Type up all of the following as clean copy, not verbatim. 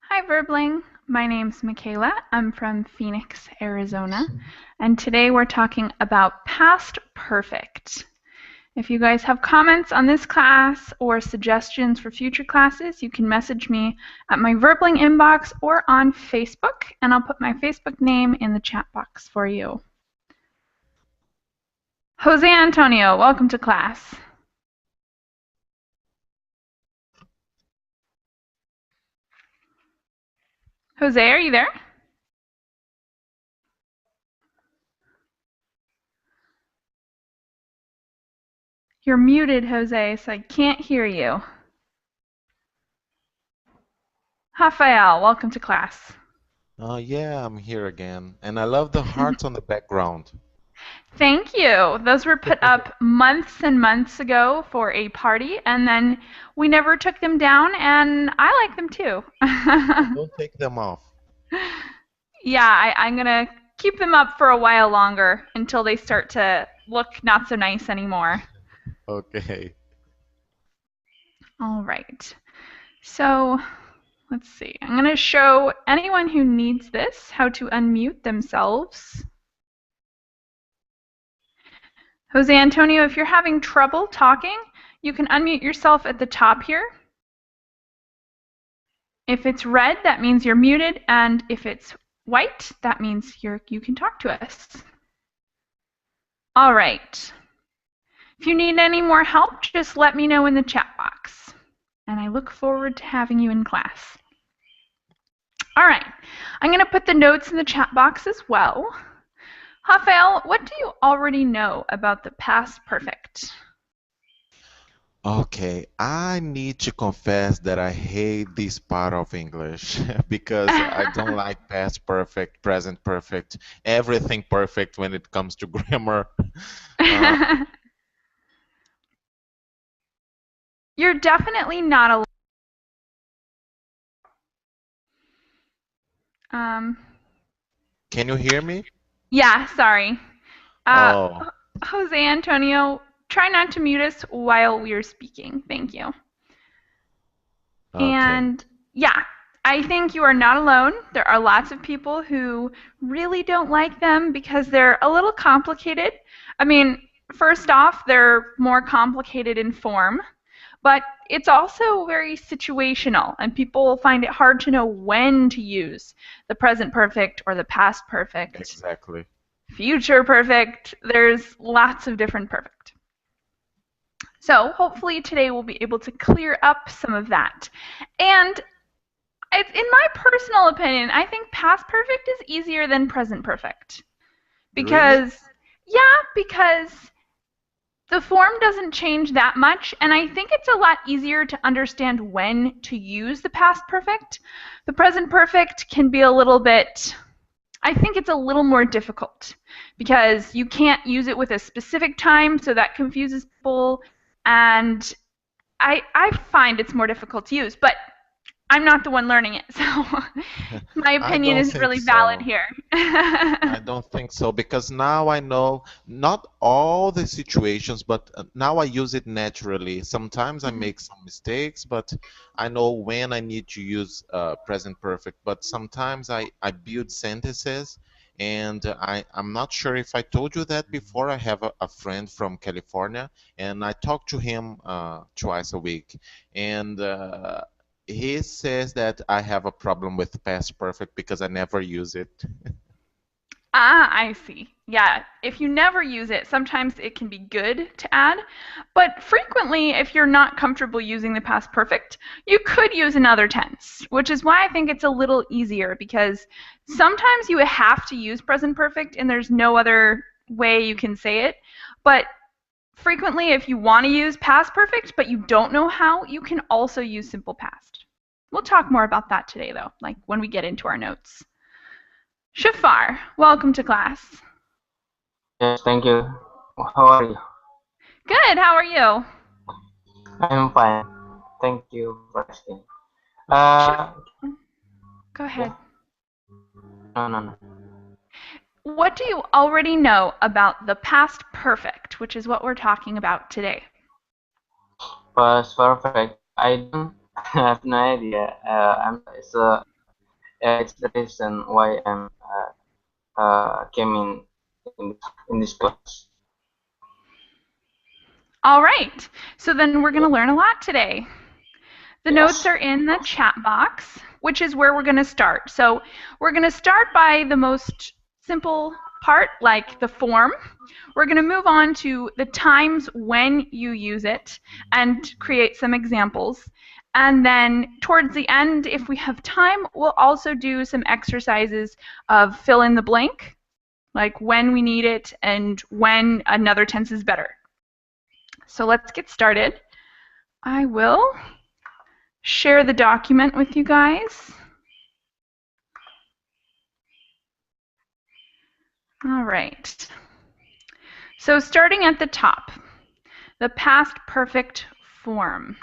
Hi, Verbling. My name's Michaela. I'm from Phoenix, Arizona, and today we're talking about past perfect. If you guys have comments on this class or suggestions for future classes, you can message me at my Verbling inbox or on Facebook, and I'll put my Facebook name in the chat box for you. Jose Antonio, welcome to class. Jose, are you there? You're muted, Jose, so I can't hear you. Rafael, welcome to class. Yeah, I'm here again. And I love the hearts on the background. Thank you. Those were put up months and months ago for a party, and then we never took them down, and I like them too. Oh, don't take them off. Yeah, I'm gonna keep them up for a while longer until they start to look not so nice anymore. Okay. All right. So let's see. I'm going to show anyone who needs this how to unmute themselves. Jose Antonio, if you're having trouble talking, you can unmute yourself at the top here. If it's red, that means you're muted, and if it's white, that means you can talk to us. All right. If you need any more help, just let me know in the chat box. And I look forward to having you in class. All right. I'm going to put the notes in the chat box as well. Rafael, what do you already know about the past perfect? Okay, I need to confess that I hate this part of English because I don't like past perfect, present perfect, everything perfect when it comes to grammar. Uh, You're definitely not alone. Um, can you hear me? yeah, sorry. Uh, Oh, Jose Antonio, try not to mute us while we're speaking. Thank you. okay. And yeah, I think you are not alone. There are lots of people who really don't like them because they're a little complicated. I mean, first off, they're more complicated in form, but it's also very situational, and people find it hard to know when to use the present perfect or the past perfect, Exactly. future perfect. There's lots of different perfect. So hopefully today we'll be able to clear up some of that. And in my personal opinion, I think past perfect is easier than present perfect. Really? Because the form doesn't change that much, and I think it's a lot easier to understand when to use the past perfect. The present perfect can be a little bit, I think it's a little more difficult because you can't use it with a specific time, so that confuses people, and I find it's more difficult to use, but I'm not the one learning it, so my I opinion don't isn't think really valid so. here. I don't think so because now I know not all the situations, but now I use it naturally. Sometimes I make some mistakes, but I know when I need to use present perfect. But sometimes I build sentences, and I'm not sure if I told you that before. I have a friend from California, and I talk to him twice a week, and he says that I have a problem with past perfect because I never use it. Ah, I see. Yeah, if you never use it, sometimes it can be good to add, but frequently, if you're not comfortable using the past perfect, you could use another tense, which is why I think it's a little easier because sometimes you have to use present perfect and there's no other way you can say it. But frequently, if you want to use past perfect but you don't know how, you can also use simple past. We'll talk more about that today, though, like when we get into our notes. Shafar, welcome to class. Yes, thank you. How are you? Good, how are you? I'm fine. Thank you for asking. Shaf, Uh, go yeah. ahead. No, no, no. What do you already know about the past perfect, which is what we're talking about today? Past perfect. I don't have no idea. It's a It's the reason why I'm came in this class. All right, so then we're going to learn a lot today. The notes Yes. are in the chat box, which is where we're going to start. So we're going to start by the most simple part, like the form. We're going to move on to the times when you use it and create some examples. And then towards the end, if we have time, we'll also do some exercises of fill in the blank, like when we need it and when another tense is better. So let's get started. I will share the document with you guys. All right. So starting at the top, the past perfect form.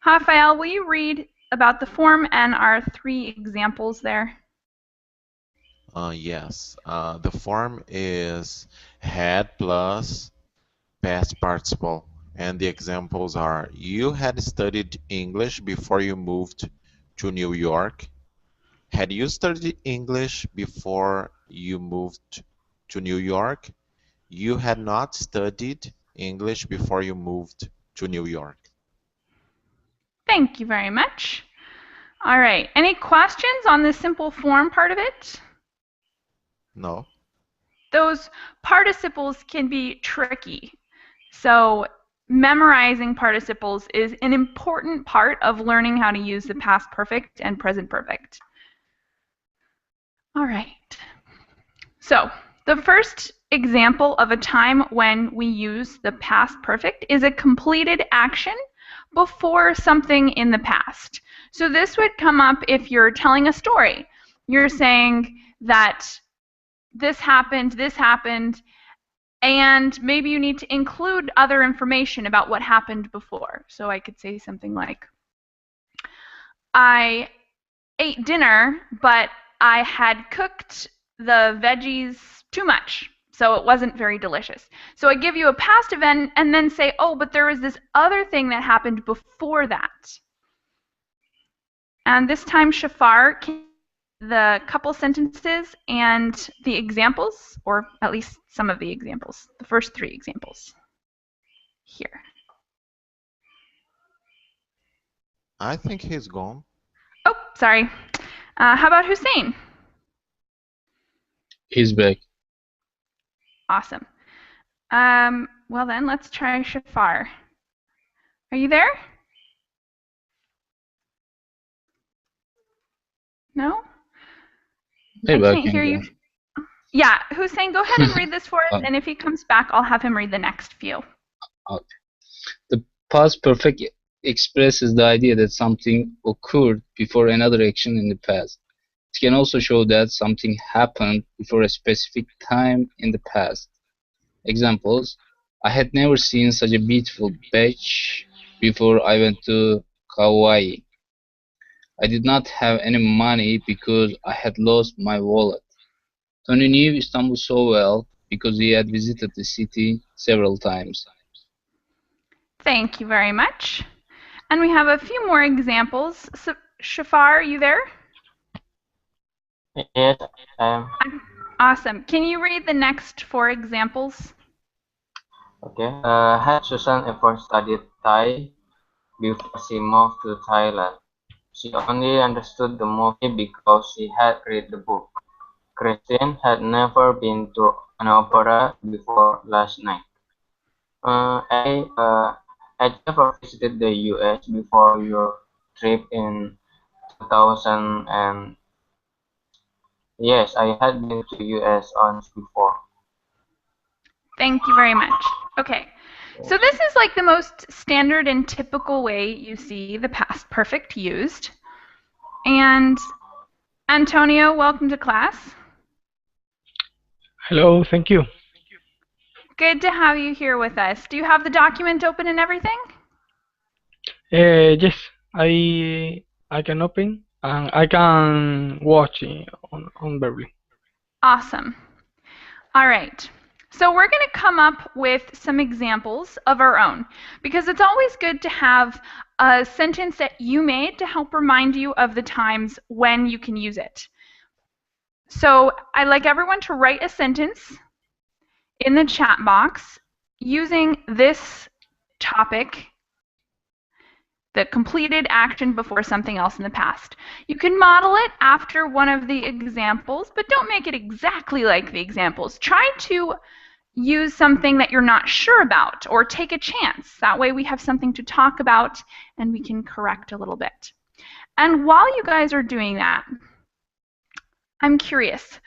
Rafael, will you read about the form and our 3 examples there? Yes. The form is had plus past participle, and the examples are: you had studied English before you moved to New York. Had you studied English before you moved to New York? You had not studied English before you moved to New York. Thank you very much. All right. Any questions on the simple form part of it? No? Those participles can be tricky. So memorizing participles is an important part of learning how to use the past perfect and present perfect. All right. So the first example of a time when we use the past perfect is a completed action before something in the past. So this would come up if you're telling a story. You're saying that this happened, and maybe you need to include other information about what happened before. So I could say something like, I ate dinner, but I had cooked the veggies too much, so it wasn't very delicious. So I give you a past event and then say, oh, but there was this other thing that happened before that. And this time, Shafar can the couple sentences and the examples, or at least some of the examples, the first 3 examples here. I think he's gone. Oh, sorry. How about Hussein? He's back. Awesome. Well then, let's try Shafar. Are you there? No? Maybe I I can't can hear you. go. Yeah, Hussein, go ahead and read this for us, Uh, and if he comes back, I'll have him read the next few. okay. The past perfect expresses the idea that something occurred before another action in the past. It can also show that something happened before a specific time in the past. Examples: I had never seen such a beautiful beach before I went to Kauai. I did not have any money because I had lost my wallet. Tony knew Istanbul so well because he had visited the city several times. Thank you very much. And we have a few more examples. So, Shafar, are you there? Yes, I'm Awesome. Can you read the next 4 examples? okay. Had Susan ever studied Thai before she moved to Thailand? She only understood the movie because she had read the book. Christine had never been to an opera before last night. Had you ever visited the US before your trip in 2000? And yes, I had been to US once before. Thank you very much. Okay. So Yes. this is like the most standard and typical way you see the past perfect used. And Antonio, welcome to class. Hello, thank you. Good to have you here with us. Do you have the document open and everything? Yes, I can open and I can watch it on Berkeley. Awesome. All right. So we're going to come up with some examples of our own, because it's always good to have a sentence that you made to help remind you of the times when you can use it. So I'd like everyone to write a sentence in the chat box using this topic, the completed action before something else in the past. You can model it after one of the examples, but don't make it exactly like the examples. Try to use something that you're not sure about, or take a chance. That way we have something to talk about and we can correct a little bit. And while you guys are doing that, I'm curious,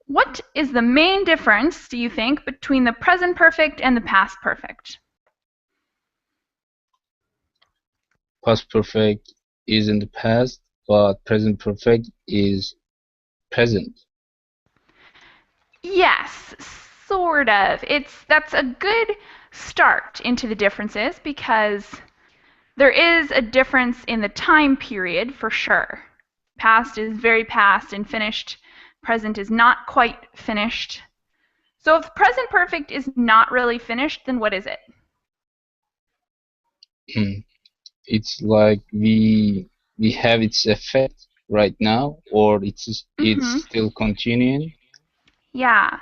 what is the main difference, do you think, between the present perfect and the past perfect? Past perfect is in the past, but present perfect is present. Yes, sort of. That's a good start into the differences, because there is a difference in the time period for sure. Past is very past and finished. Present is not quite finished. So if present perfect is not really finished, then what is it? It's like we have its effect right now, or it's still continuing. Yeah.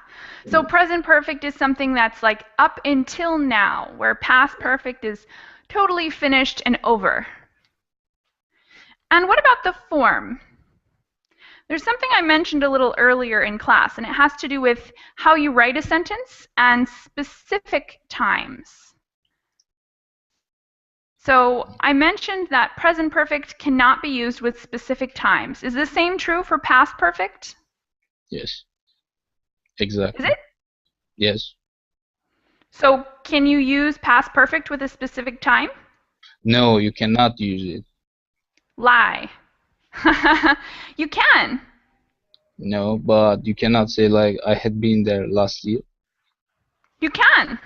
So present perfect is something that's like up until now, where past perfect is totally finished and over. And what about the form? There's something I mentioned a little earlier in class, and it has to do with how you write a sentence and specific times. So I mentioned that present perfect cannot be used with specific times. Is the same true for past perfect? Yes. Exactly. Is it? Yes. So can you use past perfect with a specific time? No, you cannot use it. Lie. You can. No, but you cannot say like I had been there last year. You can.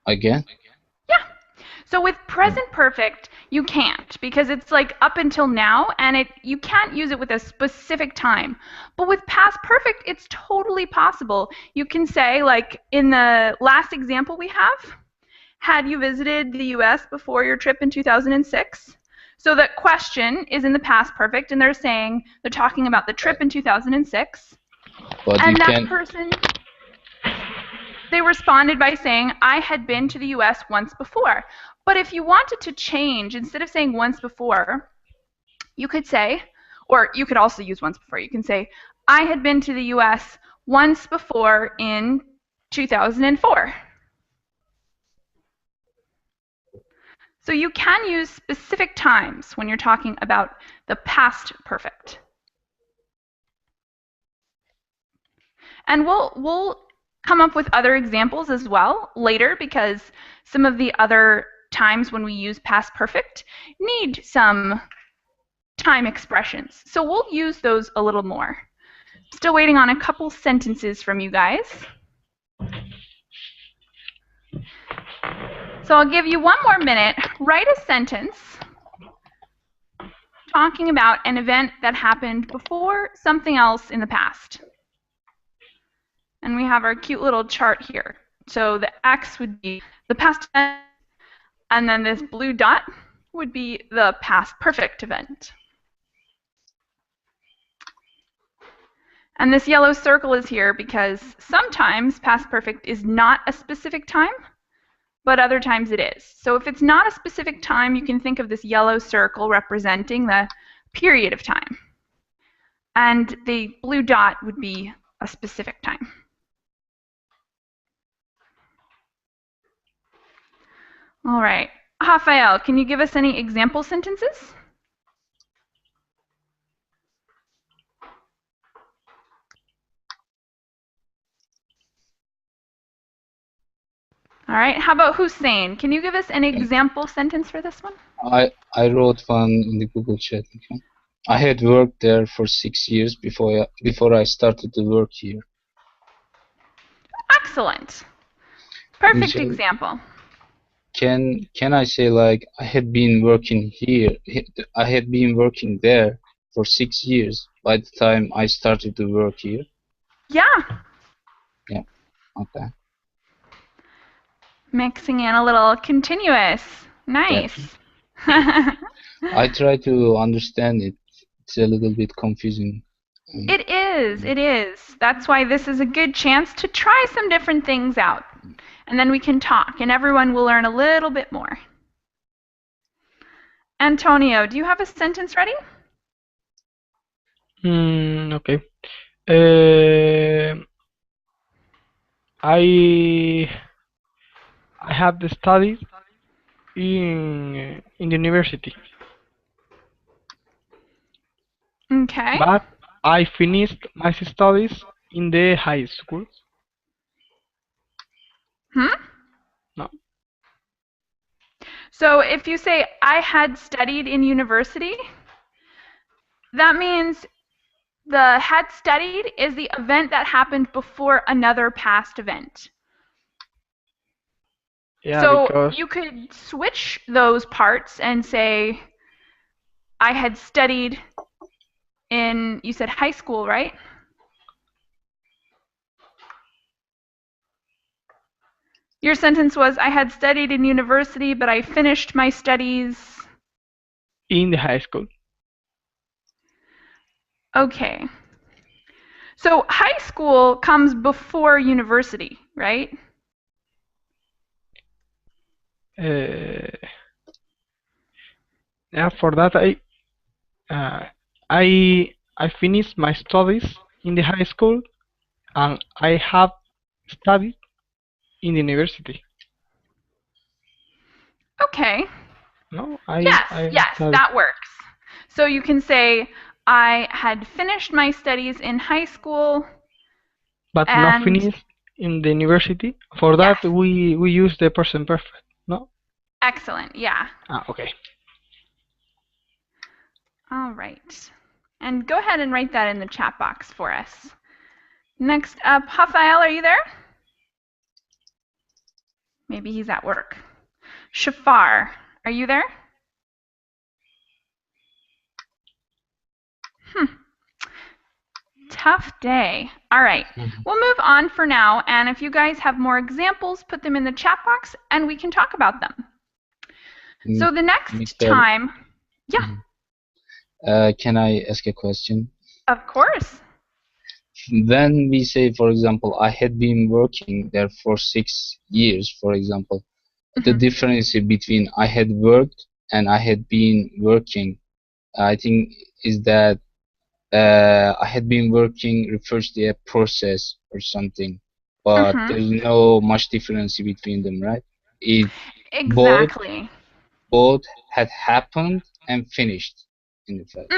Again? Yeah. So with present perfect, you can't, because it's like up until now, and you can't use it with a specific time. But with past perfect, it's totally possible. You can say, like in the last example we have, had you visited the US before your trip in 2006? So that question is in the past perfect, and they're talking about the trip in 2006. But And you that can. person, they responded by saying, I had been to the US once before. But if you wanted to change, instead of saying once before, you could say, or you could also use once before, you can say, I had been to the US once before in 2004. So you can use specific times when you're talking about the past perfect. And we'll come up with other examples as well later, because some of the other times when we use past perfect need some time expressions. So we'll use those a little more. Still waiting on a couple sentences from you guys. So I'll give you one more minute. Write a sentence talking about an event that happened before something else in the past. And we have our cute little chart here. So the X would be the past event, and then this blue dot would be the past perfect event. And this yellow circle is here because sometimes past perfect is not a specific time, but other times it is. So if it's not a specific time, you can think of this yellow circle representing the period of time. And the blue dot would be a specific time. All right. Rafael, can you give us any example sentences? All right. How about Hussein? Can you give us an example sentence for this one? I wrote one in the Google chat. Okay? I had worked there for 6 years before I started to work here. Excellent. Perfect Michelle, example. can I say like I had been working here? I had been working there for 6 years by the time I started to work here. Yeah. Yeah. Okay. Mixing in a little continuous. Yeah. Nice. I try to understand it. It's a little bit confusing. It is, it is. That's why this is a good chance to try some different things out. And then we can talk, and everyone will learn a little bit more. Antonio, do you have a sentence ready? Okay. Uh, I have studied in the university, Okay. but I finished my studies in the high school. No. So if you say, I had studied in university, that means the had studied is the event that happened before another past event. Yeah, So because you could switch those parts and say, I had studied in, you said high school, right? Your sentence was, I had studied in university, but I finished my studies. in the high school. Okay. So high school comes before university, right? Yeah, for that uh, I finished my studies in the high school, and I have studied in the university. Okay. No, Yes, studied, that works. So you can say, I had finished my studies in high school, but not and finished in the university. For yes, that, we use the present perfect. No. excellent, yeah. Okay. All right. And go ahead and write that in the chat box for us. Next up, Rafael, are you there? Maybe he's at work. Shafar, are you there? Tough day. All right. We'll move on for now, and if you guys have more examples, put them in the chat box and we can talk about them. So the next Mr. time, yeah, Can I ask a question? of course. When we say, for example, I had been working there for 6 years, for example, the difference between I had worked and I had been working, I think, is that I had been working refers to a process or something, but there's no much difference between them, right? It both Exactly. had happened and finished in the past,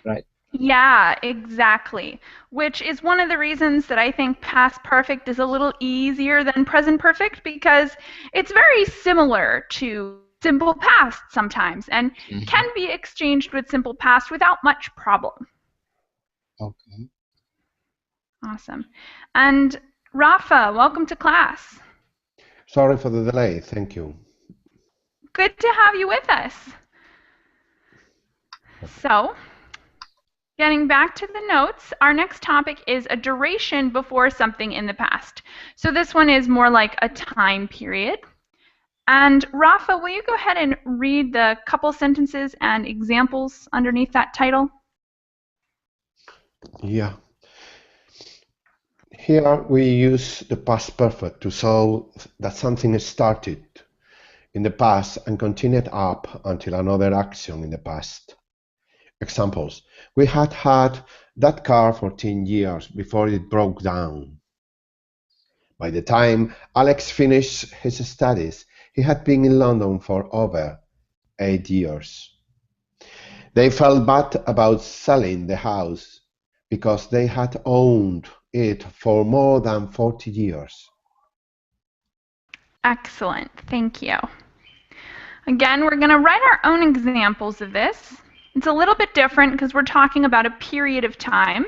right? Yeah, exactly. Which is one of the reasons that I think past perfect is a little easier than present perfect, because it's very similar to simple past sometimes and can be exchanged with simple past without much problem. Okay. Awesome. And Rafa, welcome to class. Sorry for the delay. Thank you. Good to have you with us. So, getting back to the notes, our next topic is a duration before something in the past. So this one is more like a time period. And Rafa, will you go ahead and read the couple sentences and examples underneath that title? Yeah. Here we use the past perfect to show that something started in the past and continued up until another action in the past. Examples. We had that car for 10 years before it broke down. By the time Alex finished his studies, he had been in London for over 8 years. They felt bad about selling the house because they had owned it for more than 40 years. Excellent, thank you. Again, we're going to write our own examples of this. It's a little bit different because we're talking about a period of time.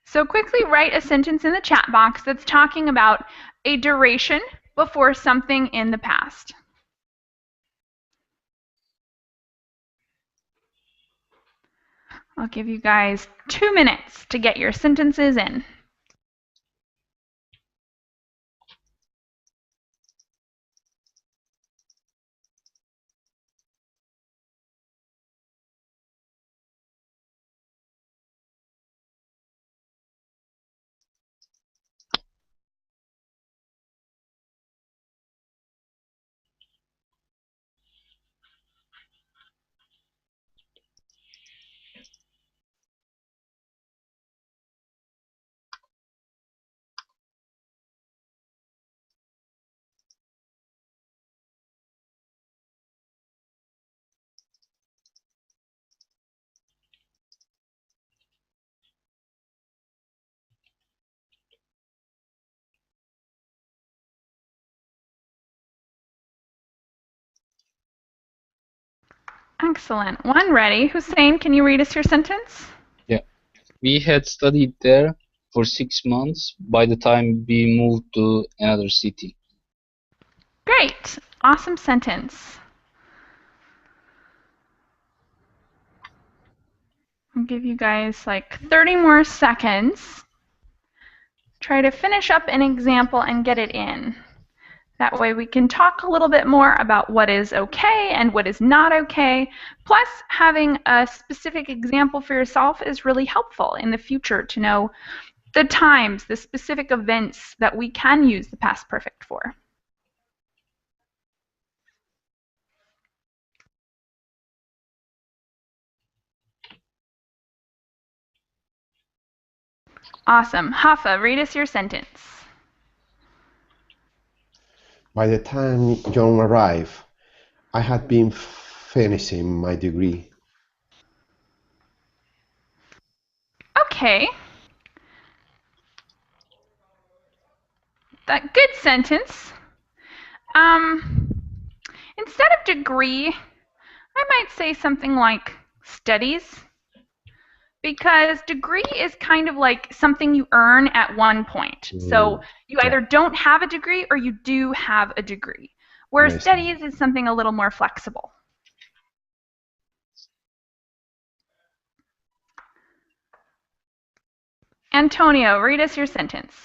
So quickly write a sentence in the chat box that's talking about a duration before something in the past. I'll give you guys 2 minutes to get your sentences in. Excellent. One ready. Hussein, can you read us your sentence? Yeah. We had studied there for 6 months by the time we moved to another city. Great. Awesome sentence. I'll give you guys like 30 more seconds. Try to finish up an example and get it in. That way we can talk a little bit more about what is okay and what is not okay. Plus, having a specific example for yourself is really helpful in the future to know the times, the specific events that we can use the past perfect for. Awesome. Hafa, read us your sentence. By the time John arrived, I had been finishing my degree. Okay. That good sentence. Instead of degree, I might say something like studies, because degree is kind of like something you earn at one point. So you either don't have a degree or you do have a degree, whereas Nice. studies is something a little more flexible. Antonio, read us your sentence.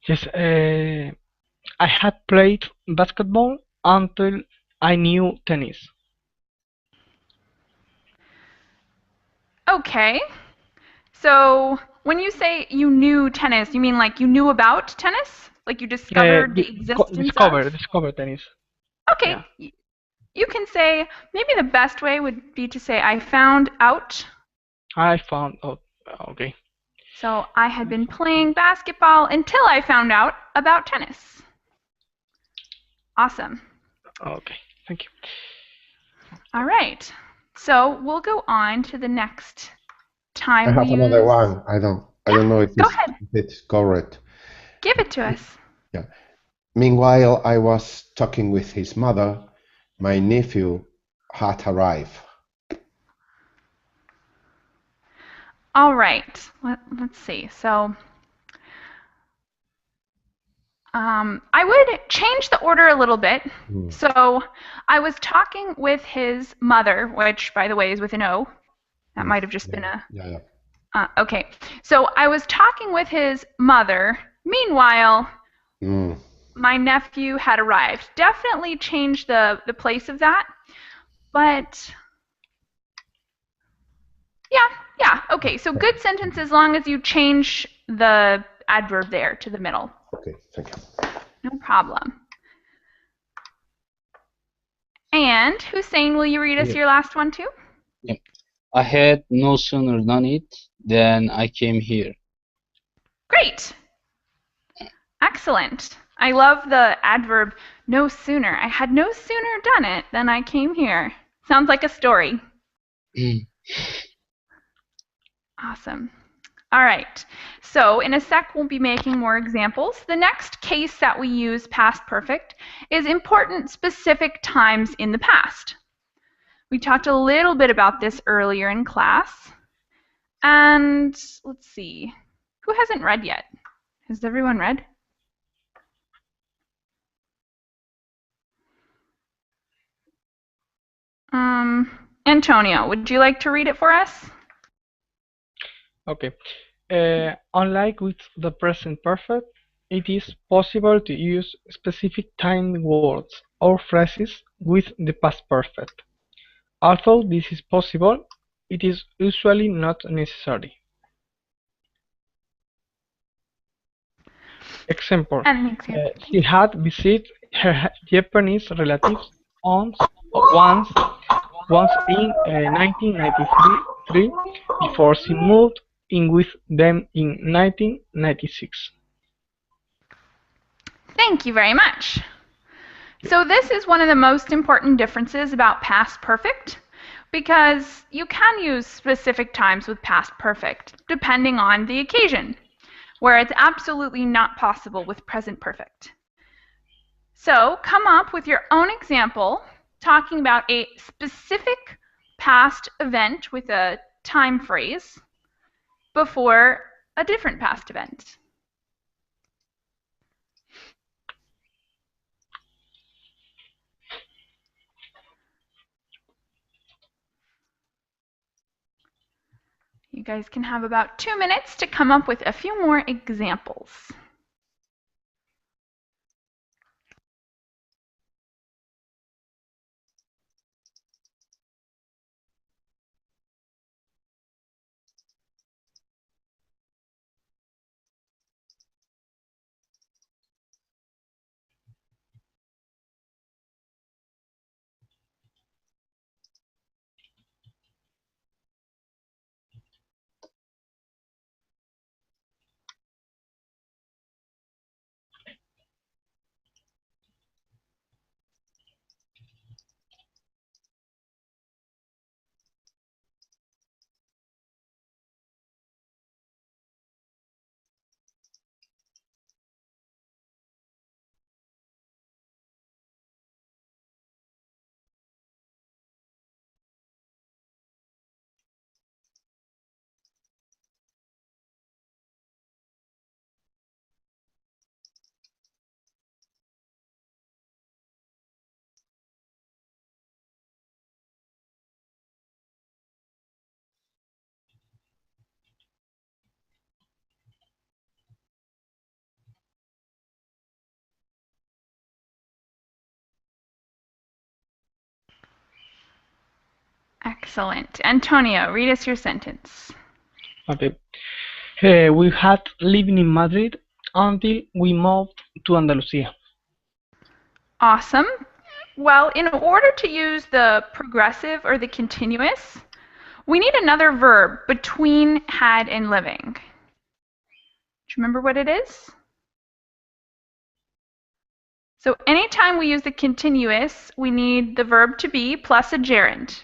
Yes, I had played basketball until I knew tennis. Okay. So when you say you knew tennis, you mean like you knew about tennis? Like you discovered the existence of? Discover tennis. Okay. Yeah. You can say, maybe the best way would be to say, I found out. I found out. Okay. So I had been playing basketball until I found out about tennis. Awesome. Okay, thank you. All right. So we'll go on to the next time I have we another use... one. I don't know if Go it's, ahead. if it's correct. Give it to us. Yeah. Meanwhile, I was talking with his mother. My nephew had arrived. All right. Let's see. So I would change the order a little bit. So I was talking with his mother, which, by the way, is with an O. That might have just been a... Yeah. Okay. So I was talking with his mother. Meanwhile, my nephew had arrived. Definitely change the place of that. But yeah. Okay. So good sentence as long as you change the adverb there to the middle. Okay, thank you. No problem. And Hussein, will you read us your last one too? Yeah. I had no sooner done it than I came here. Great. Excellent. I love the adverb no sooner. I had no sooner done it than I came here. Sounds like a story. Awesome. All right. So in a sec, we'll be making more examples. The next case that we use past perfect is important specific times in the past. We talked a little bit about this earlier in class. And let's see. Who hasn't read yet? Has everyone read? Antonio, would you like to read it for us? Okay. Unlike with the present perfect, it is possible to use specific time words or phrases with the past perfect. Although this is possible, it is usually not necessary. Example, she had visited her Japanese relatives once in 1993 before she moved in with them in 1996. Thank you very much. So this is one of the most important differences about past perfect, because you can use specific times with past perfect depending on the occasion, where it's absolutely not possible with present perfect. So come up with your own example talking about a specific past event with a time phrase before a different past event. You guys can have about 2 minutes to come up with a few more examples. Excellent. Antonio, read us your sentence. Okay. We had living in Madrid until we moved to Andalusia. Awesome. Well, in order to use the progressive or the continuous, we need another verb between had and living. Do you remember what it is? So anytime we use the continuous, we need the verb to be plus a gerund.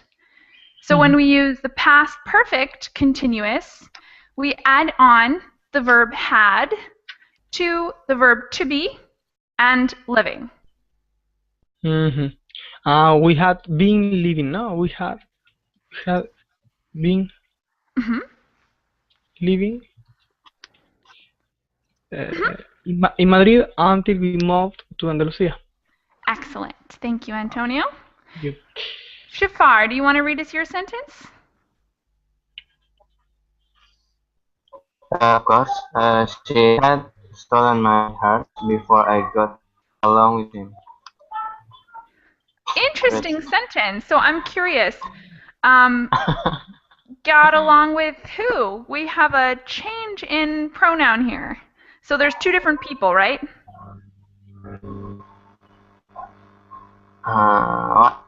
So when we use the past perfect continuous, we add on the verb had to the verb to be and living. We had been living. No, we had been living in Madrid until we moved to Andalusia. Excellent. Thank you, Antonio. Thank you. Shafar, do you want to read us your sentence? Of course, she had stolen my heart before I got along with him. Interesting sentence. So I'm curious. Got along with who? We have a change in pronoun here. So there's two different people, right? What?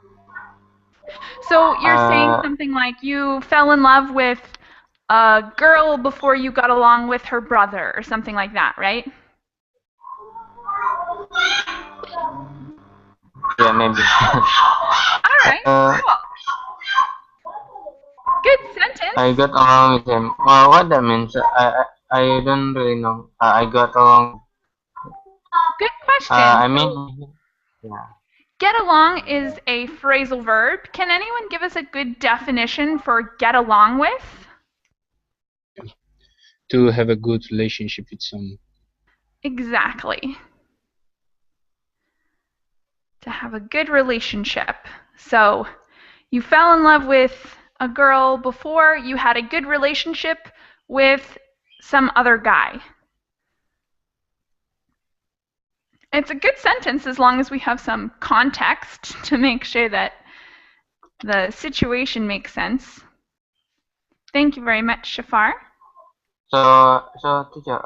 So you're saying something like you fell in love with a girl before you got along with her brother or something like that, right? Yeah, maybe. All right, cool. Good sentence. I got along with him. Well, what that means, I don't really know. I got along. Good question. I mean, yeah. Get along is a phrasal verb. Can anyone give us a good definition for get along with? To have a good relationship with someone. Exactly. To have a good relationship. So you fell in love with a girl before you had a good relationship with some other guy. It's a good sentence as long as we have some context to make sure that the situation makes sense. Thank you very much, Shafar. So teacher,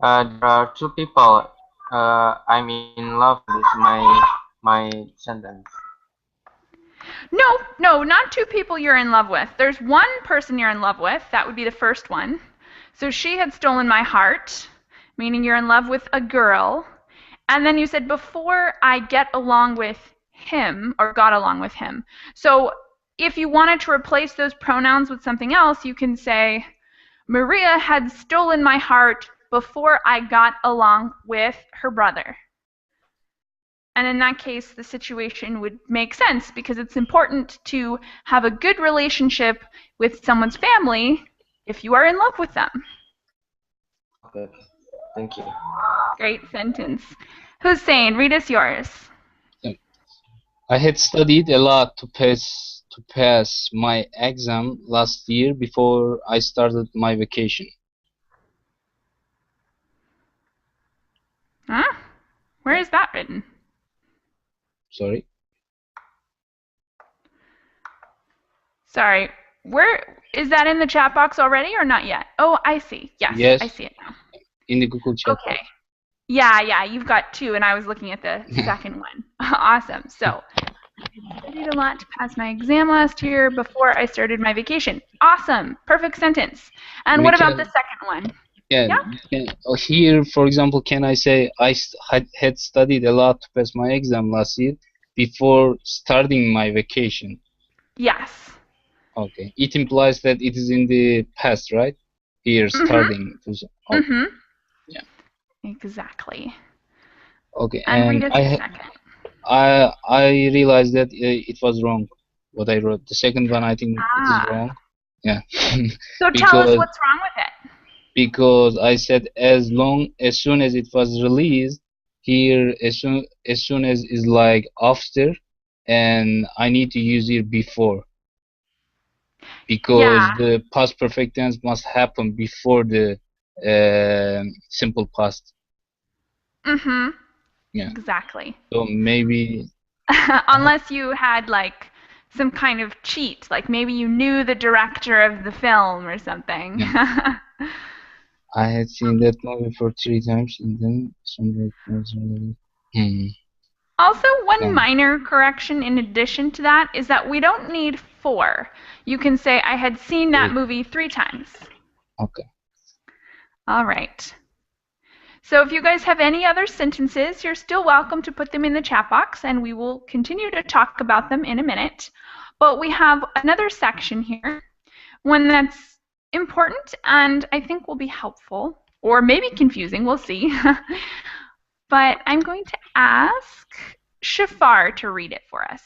there are two people. I'm in love with my sentence. No, not two people you're in love with. There's one person you're in love with. That would be the first one. So she had stolen my heart, meaning you're in love with a girl. And then you said before I get along with him or got along with him. So if you wanted to replace those pronouns with something else, you can say Maria had stolen my heart before I got along with her brother. And in that case, the situation would make sense because it's important to have a good relationship with someone's family if you are in love with them. Okay, thank you. Great sentence. Hussein, read us yours. I had studied a lot to pass my exam last year before I started my vacation. Huh? Where is that written? Sorry. Sorry. Where is that in the chat box already or not yet? Oh, I see. Yes, Yes, I see it now. in the Google chat Okay. box. Yeah, you've got two, and I was looking at the second one. Awesome. So, I studied a lot to pass my exam last year before I started my vacation. Awesome. Perfect sentence. And We what about the can, second one? yeah, Yeah? here, for example, can I say had studied a lot to pass my exam last year before starting my vacation? Yes. Okay. It implies that it is in the past, right? Here, starting. Okay. Mm-hmm. Yeah. Exactly. Okay. And read And us the second. I realized that it was wrong what I wrote. The second one, I think it is wrong. Yeah. So tell us what's wrong with it. Because I said as soon as it was released, here as soon as is like after, and I need to use it before, because Yeah. the past perfect tense must happen before the simple past. Mm-hmm. Yeah. Exactly. So maybe Unless you had like some kind of cheat, like maybe you knew the director of the film or something. yeah. I had seen that movie for 3 times, and then some. Also, one Yeah. minor correction in addition to that is that we don't need 4. You can say, I had seen that movie 3 times. Okay. All right. So if you guys have any other sentences, you're still welcome to put them in the chat box, and we will continue to talk about them in a minute. But we have another section here, one that's important and I think will be helpful, or maybe confusing, we'll see. But I'm going to ask Shafar to read it for us.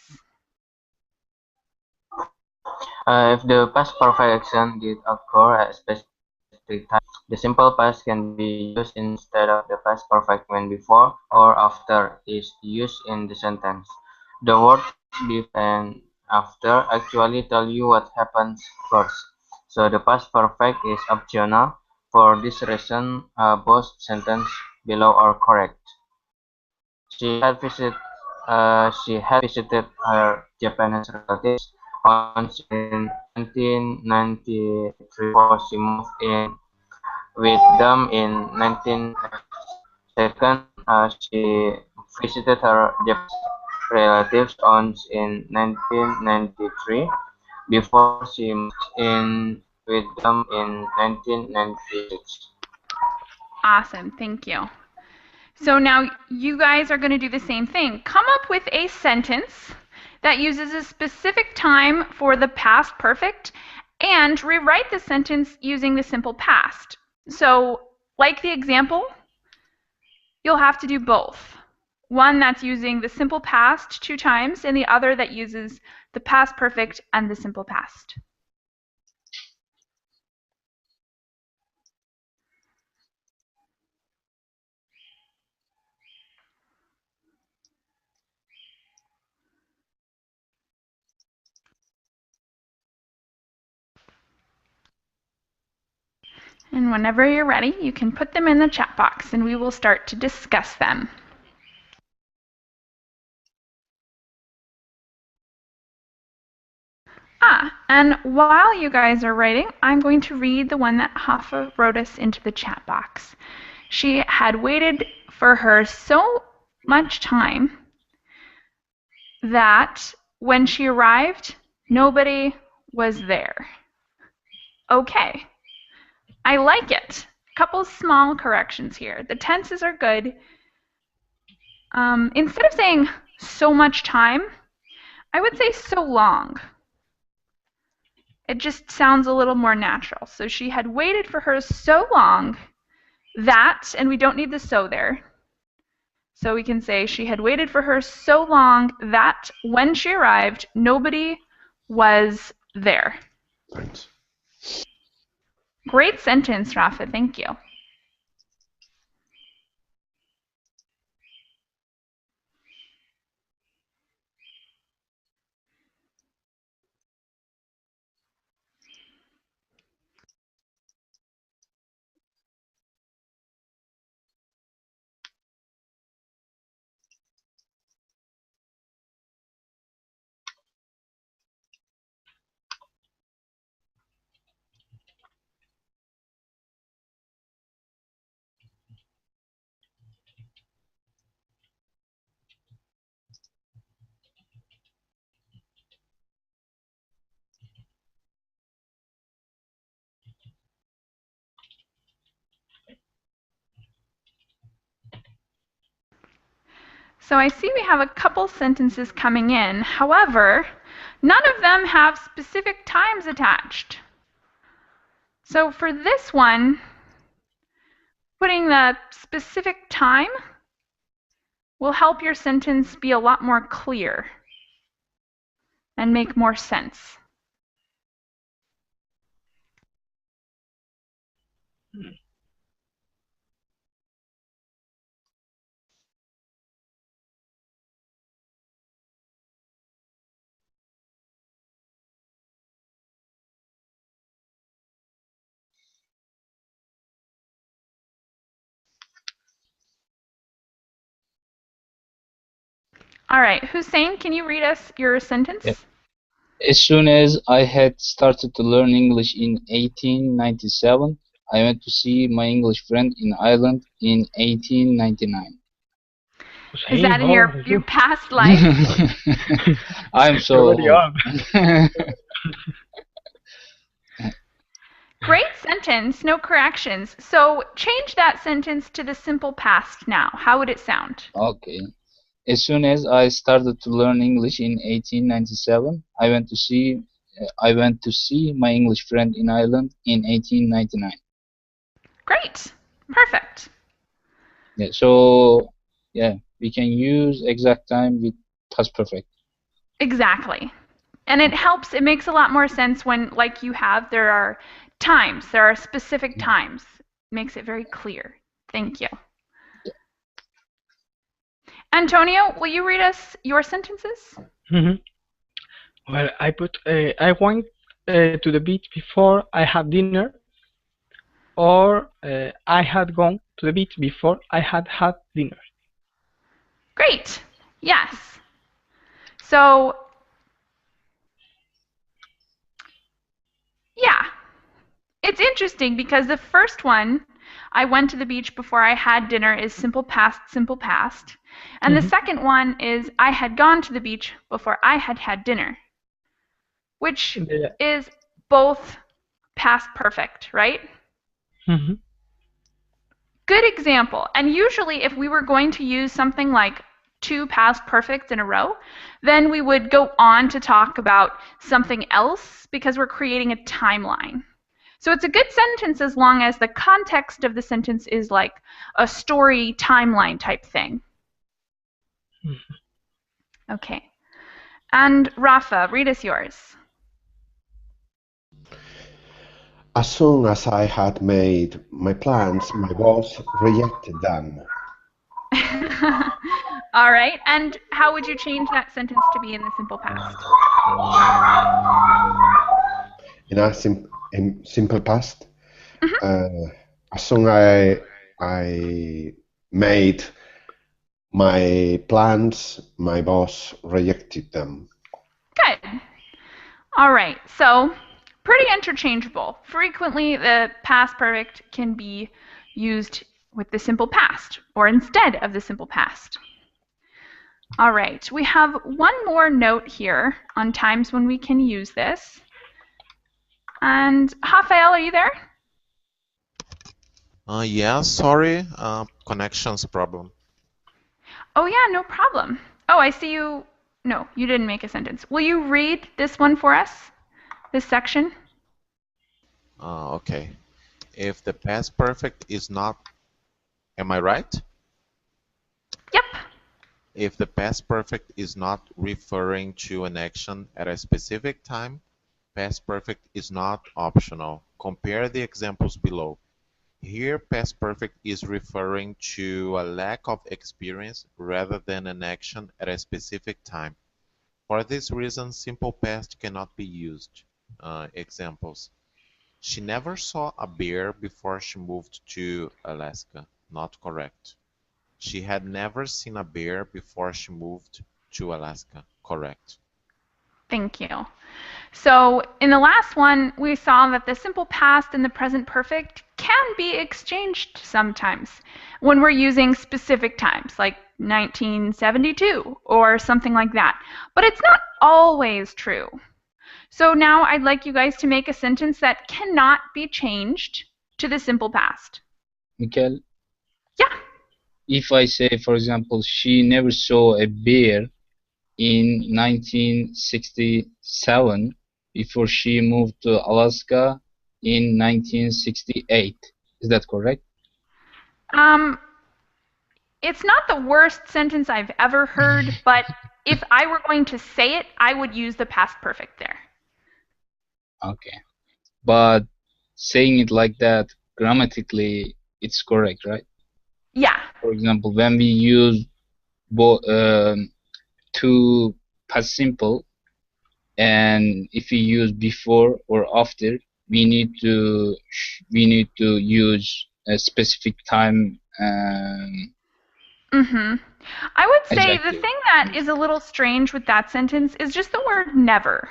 If the past perfect action did occur at a specific time, the simple past can be used instead of the past perfect when before or after is used in the sentence. The words before and after actually tell you what happens first. So the past perfect is optional. For this reason, both sentences below are correct. She had visited her Japanese relatives once in 1993 before she moved in with them in 1996. Second, she visited her Japanese relatives once in 1993 before she moved in with them in 1996. Awesome, thank you. So now you guys are going to do the same thing. Come up with a sentence that uses a specific time for the past perfect and rewrite the sentence using the simple past. So, like the example, you'll have to do both. One that's using the simple past 2 times and the other that uses the past perfect and the simple past. And whenever you're ready, you can put them in the chat box and we will start to discuss them. And while you guys are writing, I'm going to read the one that Hoffa wrote us into the chat box. She had waited for her so much time that when she arrived, nobody was there. Okay, I like it. Couple small corrections here. The tenses are good. Instead of saying so much time, I would say so long. It just sounds a little more natural. So she had waited for her so long that, and we don't need the so there. So we can say she had waited for her so long that when she arrived, nobody was there. Thanks. Great sentence, Rafa. Thank you. So I see we have a couple sentences coming in. However, none of them have specific times attached. So for this one, putting the specific time will help your sentence be a lot more clear and make more sense. All right, Hussein, can you read us your sentence? Yeah. As soon as I had started to learn English in 1897, I went to see my English friend in Ireland in 1899. Is Hussein, that in how old are your you? past life? I'm so You're very old. old. Great sentence, no corrections. So change that sentence to the simple past now. How would it sound? Okay. As soon as I started to learn English in 1897, I went to see my English friend in Ireland in 1899. Great. Perfect. Yeah, so yeah, we can use exact time with past perfect. Exactly. And it helps, it makes a lot more sense when, like you have, there are times, there are specific times. It makes it very clear. Thank you. Antonio, will you read us your sentences? Well, I went to the beach before I had dinner, or I had gone to the beach before I had had dinner. Great. Yes. So, yeah. It's interesting because the first one, I went to the beach before I had dinner, is simple past, simple past. And the second one is I had gone to the beach before I had had dinner, which Yeah. is both past perfect, right? Good example. And usually if we were going to use something like two past perfects in a row, then we would go on to talk about something else because we're creating a timeline. So it's a good sentence as long as the context of the sentence is like a story timeline type thing. Okay. And Rafa, read us yours. As soon as I had made my plans, my boss rejected them. All right. And how would you change that sentence to be in the simple past? In a simple past, as soon as I made my plans, my boss rejected them. Good. All right. So pretty interchangeable. Frequently, the past perfect can be used with the simple past or instead of the simple past. All right, we have one more note here on times when we can use this. And Rafael, are you there? Yeah, sorry, connections problem. Oh yeah, no problem. Oh, I see you. No, you didn't make a sentence. Will you read this one for us? This section? Okay. If the past perfect is not, am I right? Yep. If the past perfect is not referring to an action at a specific time, past perfect is not optional. Compare the examples below. Here, past perfect is referring to a lack of experience rather than an action at a specific time. For this reason, simple past cannot be used. Examples. She never saw a bear before she moved to Alaska. Not correct. She had never seen a bear before she moved to Alaska. Correct. Thank you. So in the last one, we saw that the simple past and the present perfect can be exchanged sometimes when we're using specific times, like 1972 or something like that. But it's not always true. So now I'd like you guys to make a sentence that cannot be changed to the simple past. Michael, Yeah. if I say, for example, she never saw a bear in 1967 before she moved to Alaska in 1968. Is that correct? It's not the worst sentence I've ever heard, but if I were going to say it, I would use the past perfect there. Okay. But saying it like that, grammatically, it's correct, right? Yeah. For example, when we use to past simple, and if we use before or after, we need to use a specific time I would say the adjective. thing that is a little strange with that sentence is just the word never.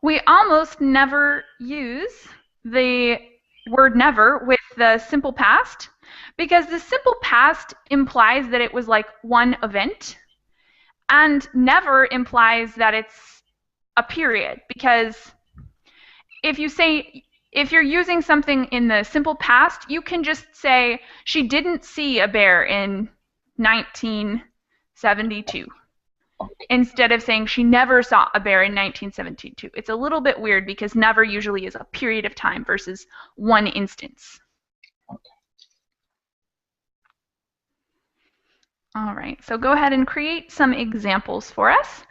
We almost never use the word never with the simple past because the simple past implies that it was like one event, and never implies that it's a period, because if you're using something in the simple past, you can just say she didn't see a bear in 1972 instead of saying she never saw a bear in 1972. It's a little bit weird because never usually is a period of time versus one instance. All right, so go ahead and create some examples for us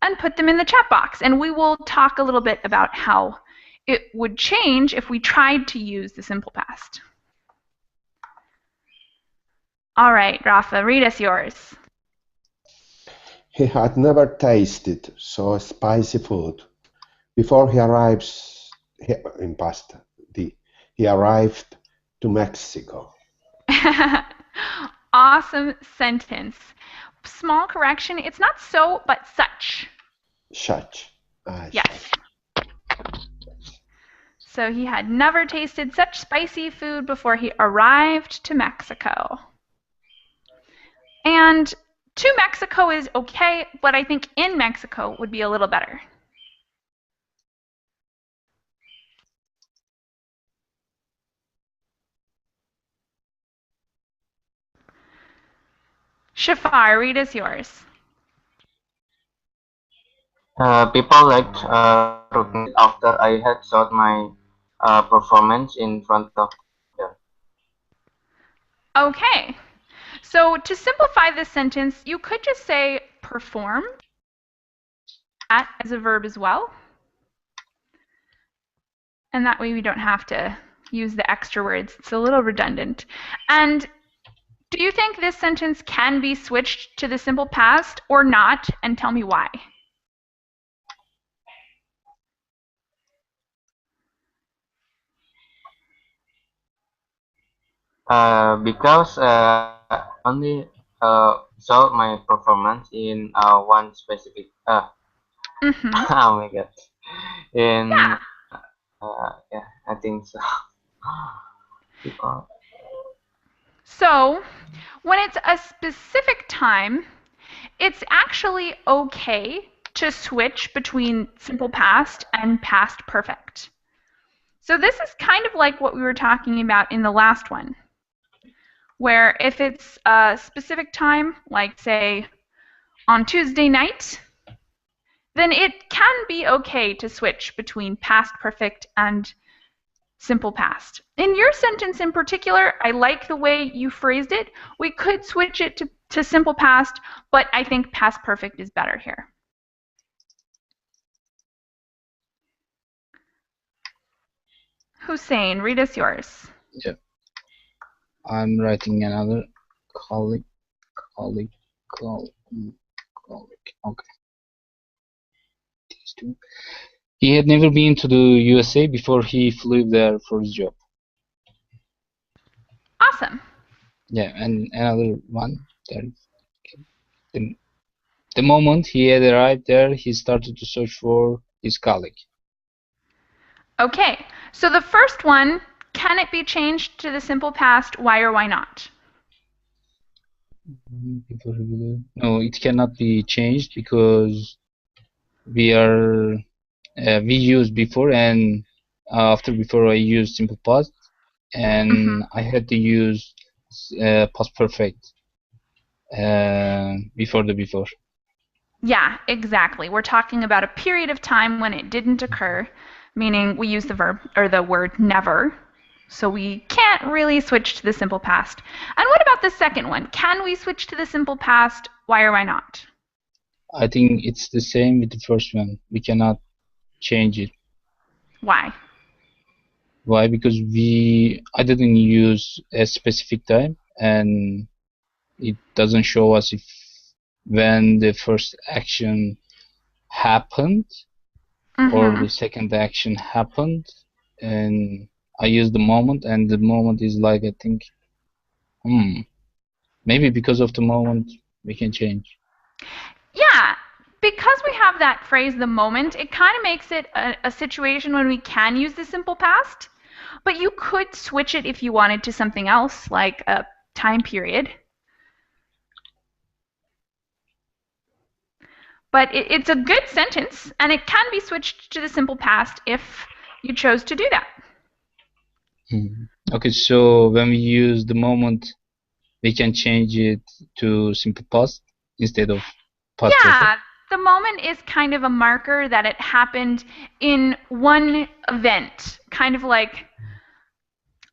and put them in the chat box, and we will talk a little bit about how it would change if we tried to use the simple past. All right, Rafa, read us yours. He had never tasted so spicy food before he arrives in past. He arrived to Mexico. Awesome sentence. Small correction, it's not so, but such. Such. Yes. So he had never tasted such spicy food before he arrived to Mexico. And to Mexico is okay, but I think in Mexico would be a little better. Shafar, read us yours. People liked looking after I had showed my performance in front of them. Okay. So to simplify this sentence, you could just say perform that as a verb as well. And that way we don't have to use the extra words. It's a little redundant. And do you think this sentence can be switched to the simple past or not? And tell me why. Because only saw my performance in one specific. Oh my god! In Yeah. yeah, I think so. People. So when it's a specific time, it's actually okay to switch between simple past and past perfect. So this is kind of like what we were talking about in the last one, where if it's a specific time, like say on Tuesday night, then it can be okay to switch between past perfect and simple past. In your sentence in particular, I like the way you phrased it. We could switch it to to simple past, but I think past perfect is better here. Hussein, read us yours. Yeah. I'm writing another colleague. Okay. These two. He had never been to the USA before he flew there for his job. Awesome. Yeah, and another one. There. The moment he had arrived there, he started to search for his colleague. Okay, so the first one, can it be changed to the simple past? Why or why not? No, it cannot be changed because we used before and after before I used simple past and I had to use past perfect before the before. Yeah, exactly. We're talking about a period of time when it didn't occur, meaning we use the verb or the word never. So we can't really switch to the simple past. And what about the second one? Can we switch to the simple past? Why or why not? I think it's the same with the first one. We cannot change it. Why? Why? Because I didn't use a specific time and it doesn't show us if when the first action happened or the second action happened, and I use the moment, and the moment is like, I think, maybe because of the moment we can change. Yeah, because we have that phrase, the moment, it kind of makes it a situation when we can use the simple past, but you could switch it if you wanted to something else, like a time period. But it's a good sentence, and it can be switched to the simple past if you chose to do that. Okay, so when we use the moment, we can change it to simple past instead of past perfect? Yeah, the moment is kind of a marker that it happened in one event, kind of like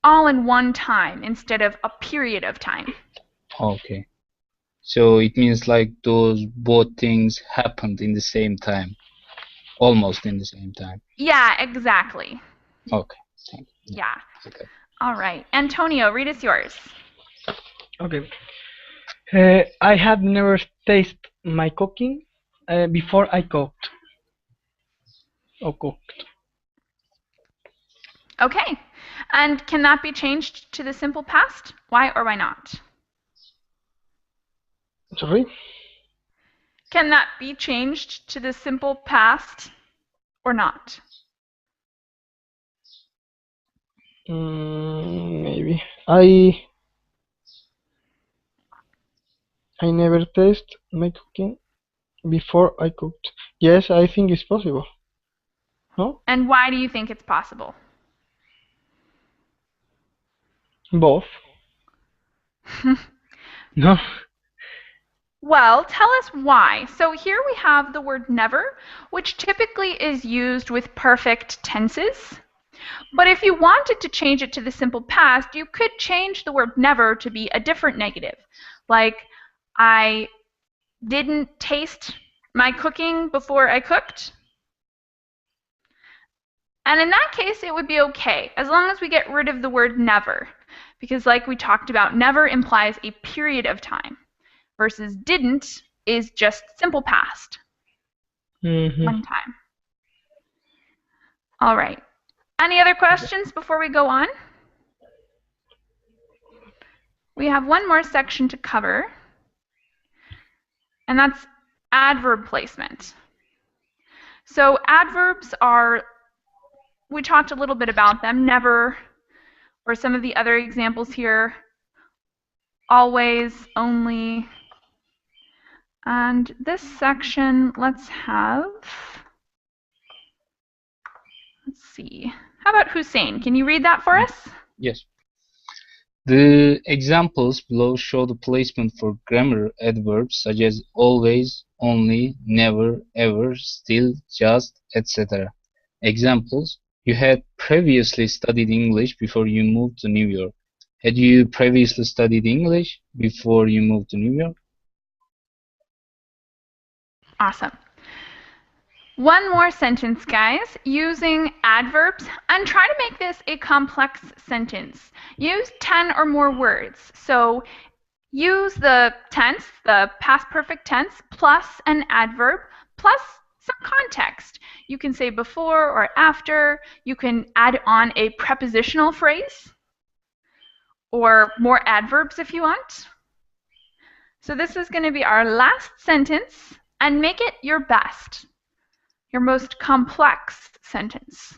all in one time instead of a period of time. Okay. So it means like those both things happened in the same time. Almost in the same time. Yeah, exactly. Okay. Thank you. Yeah. Okay. All right. Antonio, read us yours. Okay. I had never tasted my cooking before I cooked. Or cooked. Okay. And can that be changed to the simple past? Why or why not? Sorry? Can that be changed to the simple past or not? Maybe. I never tasted my cooking before I cooked. Yes, I think it's possible. No? And why do you think it's possible? Both. No. Well, tell us why. So here we have the word never, which typically is used with perfect tenses. But if you wanted to change it to the simple past, you could change the word never to be a different negative. Like, I didn't taste my cooking before I cooked. And in that case, it would be okay, as long as we get rid of the word never. Because like we talked about, never implies a period of time, versus didn't is just simple past. One time. All right. Any other questions before we go on? We have one more section to cover, and that's adverb placement. So adverbs are, we talked a little bit about them, never, or some of the other examples here, always, only. And this section, let's see. How about Hussein? Can you read that for us? Yes. The examples below show the placement for grammar adverbs such as always, only, never, ever, still, just, etc. Examples: you had previously studied English before you moved to New York. Had you previously studied English before you moved to New York? Awesome. One more sentence, guys, using adverbs, and try to make this a complex sentence. Use 10 or more words. So use the tense, the past perfect tense, plus an adverb, plus some context. You can say before or after. You can add on a prepositional phrase or more adverbs if you want. So this is going to be our last sentence, and make it your best, your most complex sentence.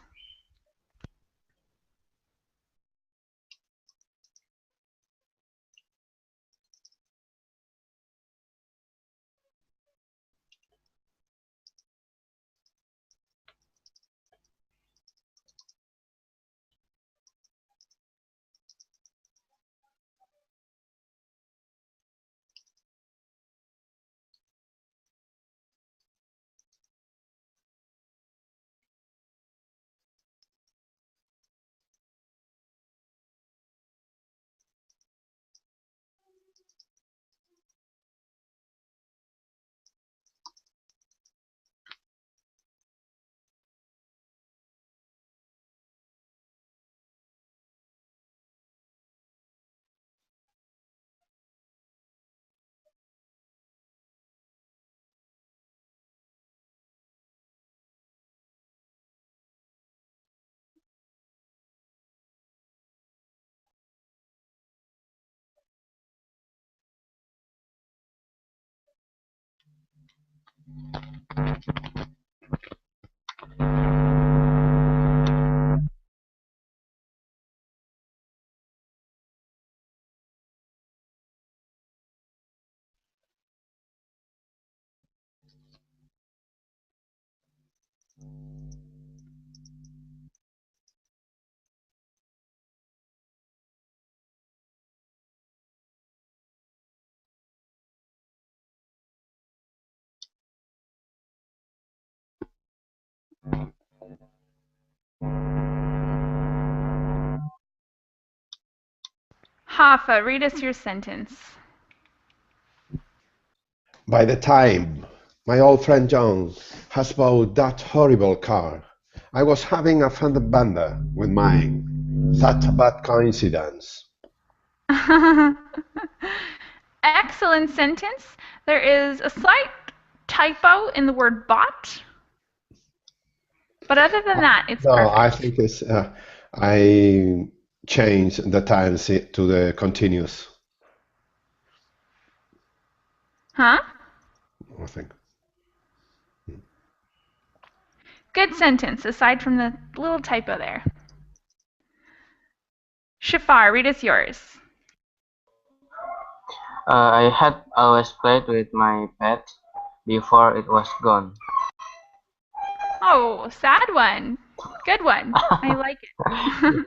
Hafa, read us your sentence. By the time my old friend John has bought that horrible car, I was having a fender bender with mine. Such a bad coincidence. Excellent sentence. There is a slight typo in the word bought, but other than that, it's No, perfect. I think it's I changed the tense to the continuous. Huh? I think. Good sentence, aside from the little typo there. Shafar, read us yours. I had always played with my pet before it was gone. Oh, sad one. Good one. I like it.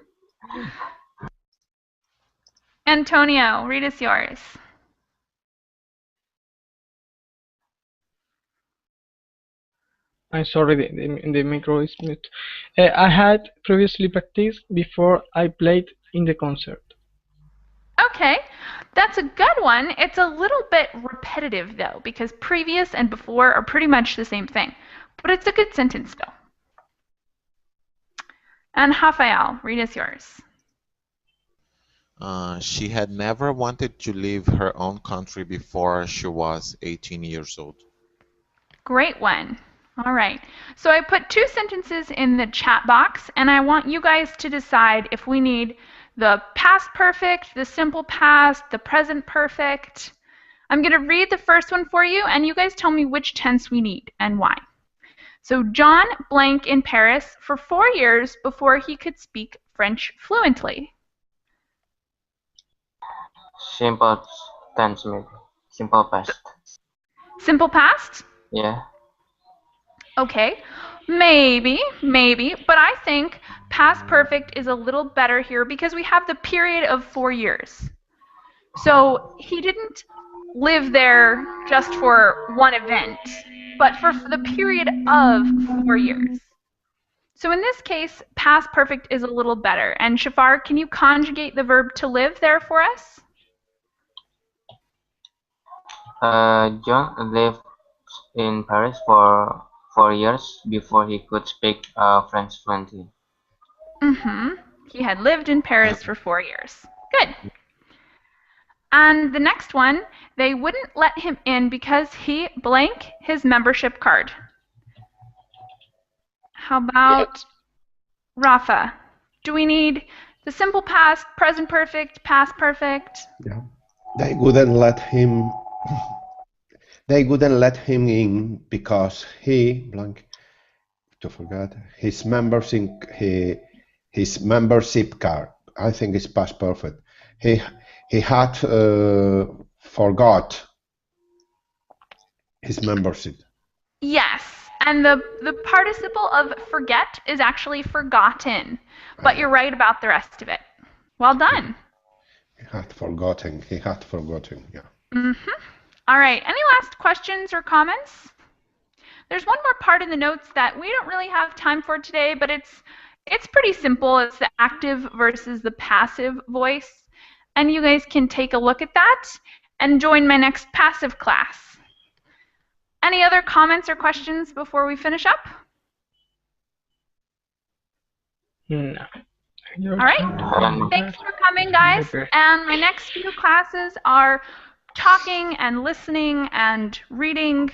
Antonio, read us yours. I'm sorry, the micro is mute. I had previously practiced before I played in the concert. Okay, that's a good one. It's a little bit repetitive though, because previous and before are pretty much the same thing. But it's a good sentence still. And Rafael, read us yours. She had never wanted to leave her own country before she was 18 years old. Great one. All right. So I put two sentences in the chat box, and I want you guys to decide if we need the past perfect, the simple past, the present perfect. I'm going to read the first one for you, and you guys tell me which tense we need and why. So John blank in Paris for 4 years before he could speak French fluently. Simple tense, maybe. Simple past. Simple past? Yeah. Okay, maybe, but I think past perfect is a little better here because we have the period of 4 years. So he didn't live there just for one event, but for the period of 4 years. So in this case, past perfect is a little better. And Shafar, can you conjugate the verb to live there for us? John lived in Paris for 4 years before he could speak French fluently. He had lived in Paris for 4 years. Good. And the next one, they wouldn't let him in because he blank his membership card. How about Rafa? Do we need the simple past, present perfect, past perfect? Yeah. They wouldn't let him. They wouldn't let him in because he blank. To forget his his membership card. I think it's past perfect. He had forgot his membership. Yes. And the participle of forget is actually forgotten. But you're right about the rest of it. Well done. He had forgotten. He had forgotten. Yeah. All right. Any last questions or comments? There's one more part in the notes that we don't really have time for today, but it's pretty simple. It's the active versus the passive voice. And you guys can take a look at that and join my next passive class. Any other comments or questions before we finish up? No. All right. Thanks for coming, guys. And my next few classes are talking and listening and reading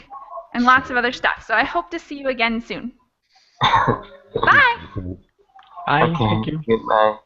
and lots of other stuff. So I hope to see you again soon. Bye. Bye. Okay, Thank you. goodbye.